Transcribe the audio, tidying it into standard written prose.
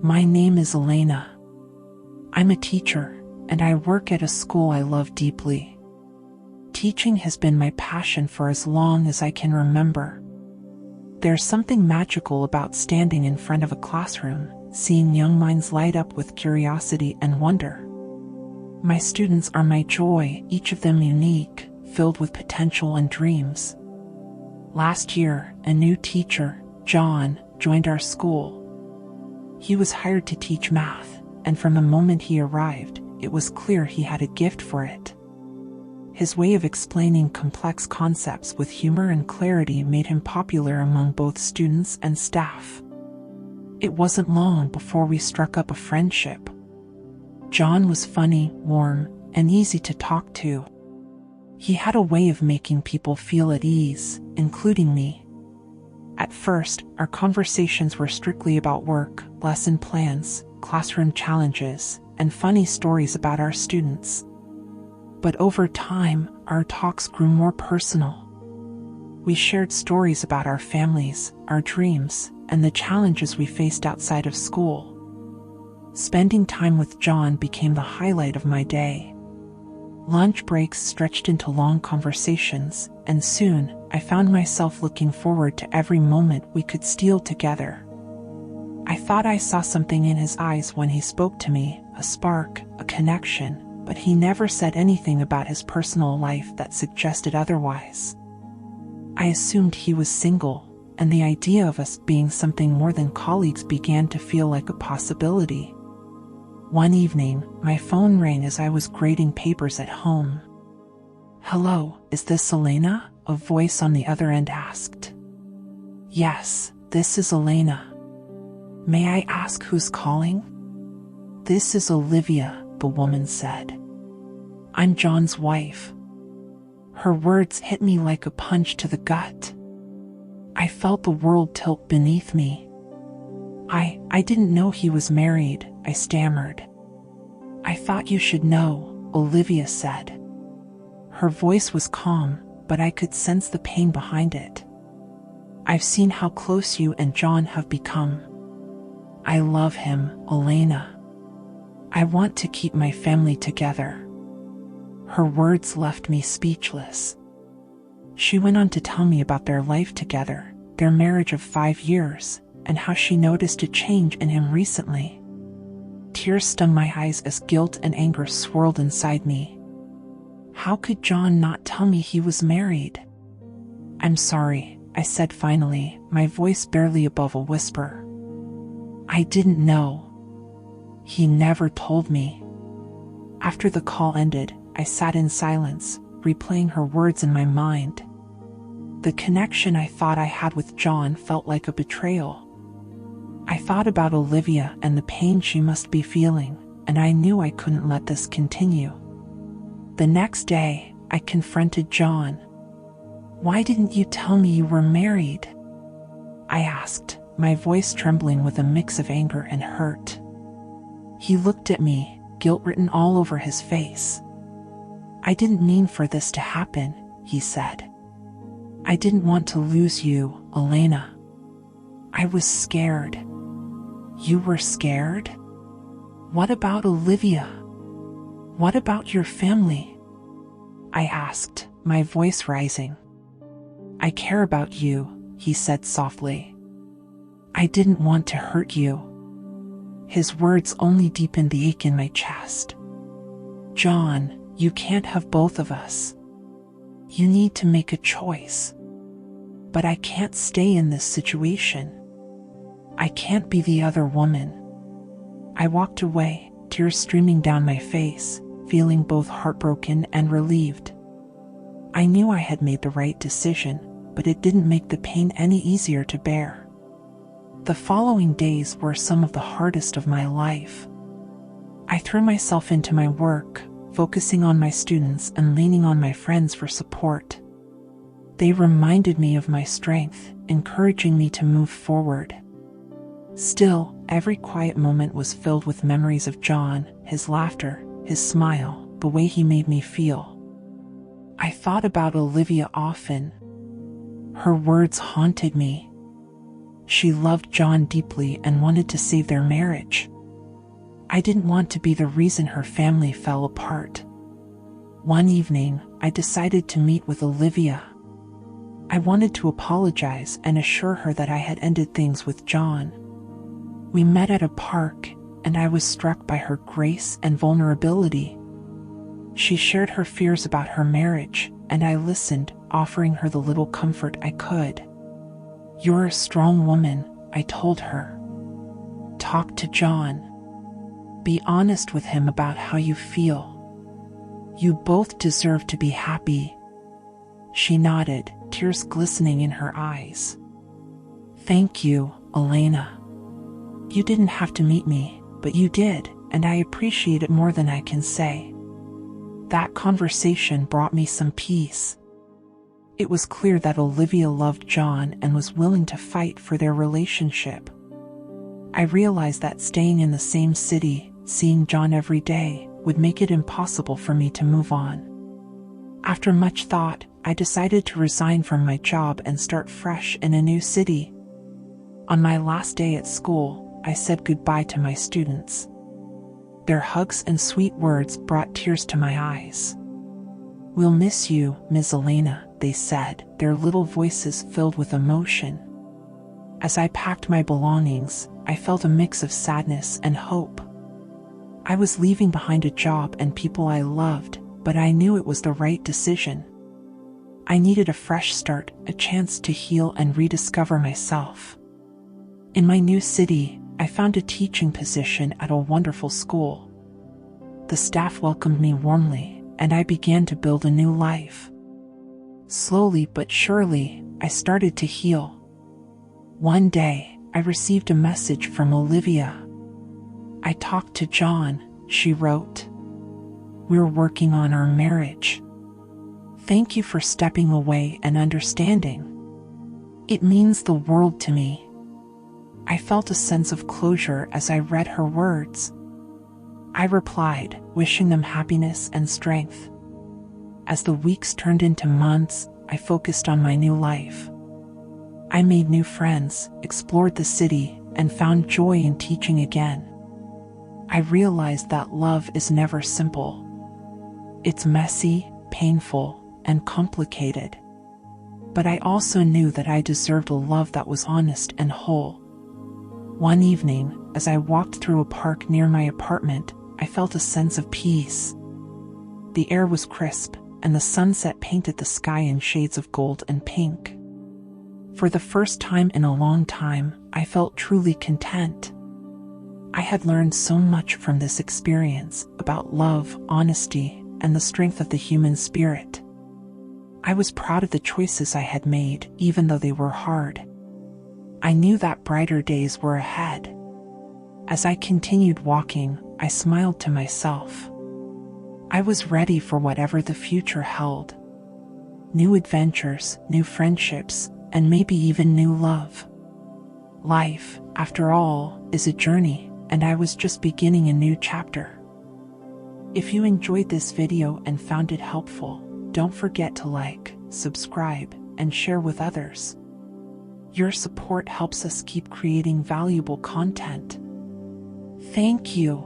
My name is Elena. I'm a teacher, and I work at a school I love deeply. Teaching has been my passion for as long as I can remember. There's something magical about standing in front of a classroom, seeing young minds light up with curiosity and wonder. My students are my joy, each of them unique, filled with potential and dreams. Last year, a new teacher, John, joined our school. He was hired to teach math, and from the moment he arrived, it was clear he had a gift for it. His way of explaining complex concepts with humor and clarity made him popular among both students and staff. It wasn't long before we struck up a friendship. John was funny, warm, and easy to talk to. He had a way of making people feel at ease, including me. At first, our conversations were strictly about work, lesson plans, classroom challenges, and funny stories about our students. But over time, our talks grew more personal. We shared stories about our families, our dreams, and the challenges we faced outside of school. Spending time with John became the highlight of my day. Lunch breaks stretched into long conversations, and soon, I found myself looking forward to every moment we could steal together. I thought I saw something in his eyes when he spoke to me, a spark, a connection, but he never said anything about his personal life that suggested otherwise. I assumed he was single, and the idea of us being something more than colleagues began to feel like a possibility. One evening, my phone rang as I was grading papers at home. "Hello, is this Elena?" a voice on the other end asked. "Yes, this is Elena. May I ask who's calling?" "This is Olivia," the woman said. "I'm John's wife." Her words hit me like a punch to the gut. I felt the world tilt beneath me. I didn't know he was married," I stammered. "I thought you should know," Olivia said. Her voice was calm, but I could sense the pain behind it. "I've seen how close you and John have become. I love him, Elena. I want to keep my family together." Her words left me speechless. She went on to tell me about their life together, their marriage of 5 years, and how she noticed a change in him recently. Tears stung my eyes as guilt and anger swirled inside me. How could John not tell me he was married? "I'm sorry," I said finally, my voice barely above a whisper. "I didn't know. He never told me." After the call ended, I sat in silence, replaying her words in my mind. The connection I thought I had with John felt like a betrayal. I thought about Olivia and the pain she must be feeling, and I knew I couldn't let this continue. The next day, I confronted John. "Why didn't you tell me you were married?" I asked, my voice trembling with a mix of anger and hurt. He looked at me, guilt written all over his face. "I didn't mean for this to happen," he said. "I didn't want to lose you, Elena. I was scared." "You were scared? What about Olivia? What about your family?" I asked, my voice rising. "I care about you," he said softly. "I didn't want to hurt you." His words only deepened the ache in my chest. "John, you can't have both of us. You need to make a choice. But I can't stay in this situation. I can't be the other woman." I walked away, tears streaming down my face, feeling both heartbroken and relieved. I knew I had made the right decision, but it didn't make the pain any easier to bear. The following days were some of the hardest of my life. I threw myself into my work, focusing on my students and leaning on my friends for support. They reminded me of my strength, encouraging me to move forward. Still, every quiet moment was filled with memories of John, his laughter, his smile, the way he made me feel. I thought about Olivia often. Her words haunted me. She loved John deeply and wanted to save their marriage. I didn't want to be the reason her family fell apart. One evening, I decided to meet with Olivia. I wanted to apologize and assure her that I had ended things with John. We met at a park, and I was struck by her grace and vulnerability. She shared her fears about her marriage, and I listened, offering her the little comfort I could. "You're a strong woman," I told her. "Talk to John. Be honest with him about how you feel. You both deserve to be happy." She nodded, tears glistening in her eyes. "Thank you, Elena. You didn't have to meet me, but you did, and I appreciate it more than I can say." That conversation brought me some peace. It was clear that Olivia loved John and was willing to fight for their relationship. I realized that staying in the same city, seeing John every day, would make it impossible for me to move on. After much thought, I decided to resign from my job and start fresh in a new city. On my last day at school, I said goodbye to my students. Their hugs and sweet words brought tears to my eyes. "We'll miss you, Ms. Elena," they said, their little voices filled with emotion. As I packed my belongings, I felt a mix of sadness and hope. I was leaving behind a job and people I loved, but I knew it was the right decision. I needed a fresh start, a chance to heal and rediscover myself. In my new city, I found a teaching position at a wonderful school. The staff welcomed me warmly, and I began to build a new life. Slowly but surely, I started to heal. One day, I received a message from Olivia. "I talked to John," she wrote. "We're working on our marriage. Thank you for stepping away and understanding. It means the world to me." I felt a sense of closure as I read her words. I replied, wishing them happiness and strength. As the weeks turned into months, I focused on my new life. I made new friends, explored the city, and found joy in teaching again. I realized that love is never simple. It's messy, painful, and complicated. But I also knew that I deserved a love that was honest and whole. One evening, as I walked through a park near my apartment, I felt a sense of peace. The air was crisp, and the sunset painted the sky in shades of gold and pink. For the first time in a long time, I felt truly content. I had learned so much from this experience about love, honesty, and the strength of the human spirit. I was proud of the choices I had made, even though they were hard. I knew that brighter days were ahead. As I continued walking, I smiled to myself. I was ready for whatever the future held. New adventures, new friendships, and maybe even new love. Life, after all, is a journey, and I was just beginning a new chapter. If you enjoyed this video and found it helpful, don't forget to like, subscribe, and share with others. Your support helps us keep creating valuable content. Thank you.